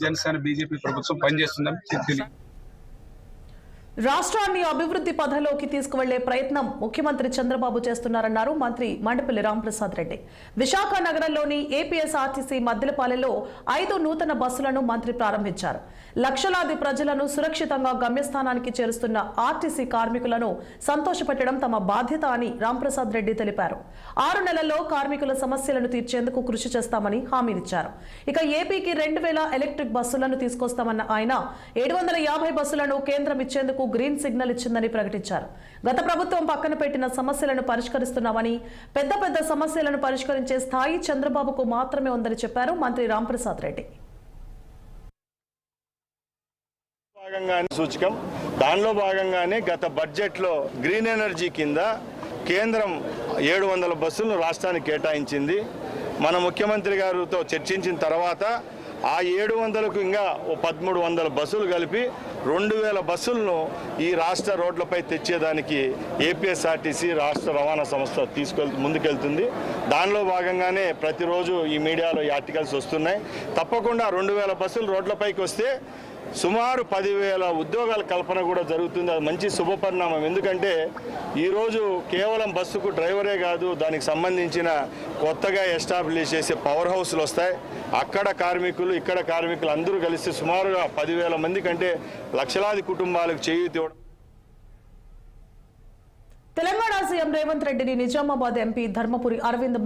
Janasena BJP ప్రభుత్వం పనిచేస్తుందని రాష్ట్రాన్ని అభివృద్ధి పథంలోకి తీసుకువెళ్లే ప్రయత్నం ముఖ్యమంత్రి చంద్రబాబు చేస్తున్నారన్నారు మంత్రి మండపల్లి రాంప్రసాద్ రెడ్డి. విశాఖ నగరంలోని ఏపీఎస్ఆర్టీసీ మద్దిలపాలెంలో 5 నూతన బస్సులను మంత్రి ప్రారంభించారు. లక్షలాది ప్రజలను సురక్షితంగా గమ్యస్థానానికి చేరుస్తున్న ఆర్టీసీ కార్మికులను సంతోషపెట్టడం తమ బాధ్యత అని రాంప్రసాద్ రెడ్డి తెలిపారు. 6 నెలల్లో కార్మికుల సమస్యలను తీర్చేందుకు కృషి చేస్తామని హామీనిచ్చారు. ఇక ఏపీకి 2000 ఎలక్ట్రిక్ బస్సులను తీసుకొస్తామన్న ఆయన 750 బస్సులను కేంద్రం ఇచ్చేందుకు గ్రీన్ సిగ్నల్ ఇచ్చిందని ప్రకటించారు. గత ప్రభుత్వం పక్కన పెట్టిన సమస్యలను పరిష్కరిస్తున్నామని, పెద్ద సమస్యలను పరిష్కరించే స్థాయి చంద్రబాబుకు మాత్రమే ఉందని చెప్పారు మంత్రి రాంప్రసాద్ రెడ్డి. సూచకం దానిలో భాగంగానే గత బడ్జెట్లో గ్రీన్ ఎనర్జీ కింద కేంద్రం 700 బస్సులను రాష్ట్రానికి కేటాయించింది. మన ముఖ్యమంత్రి గారితో చర్చించిన తర్వాత ఆ 700కు ఇంకా 1300 బస్సులు కలిపి 2000 బస్సులను ఈ రాష్ట్ర రోడ్లపై తెచ్చేదానికి ఏపీఎస్ఆర్టీసీ రాష్ట్ర రవాణా సంస్థ ముందుకెళ్తుంది. దానిలో భాగంగానే ప్రతిరోజు ఈ మీడియాలో ఈ ఆర్టికల్స్ వస్తున్నాయి. తప్పకుండా 2000 బస్సులు రోడ్లపైకి వస్తే సుమారు 10,000 ఉద్యోగాల కల్పన కూడా జరుగుతుంది. అది మంచి శుభపరిణామం. ఎందుకంటే ఈరోజు కేవలం బస్సుకు డ్రైవరే కాదు, దానికి సంబంధించిన కొత్తగా ఎస్టాబ్లిష్ చేసే పవర్ హౌస్లు వస్తాయి. అక్కడ కార్మికులు ఇక్కడ కార్మికులు అందరూ కలిసి సుమారుగా 10,000 మంది కంటే లక్షలాది కుటుంబాలకు చేయూతివ్వడం. తెలంగాణ సీఎం రేవంత్ రెడ్డిని నిజామాబాద్ ఎంపీ ధర్మపురి అరవింద్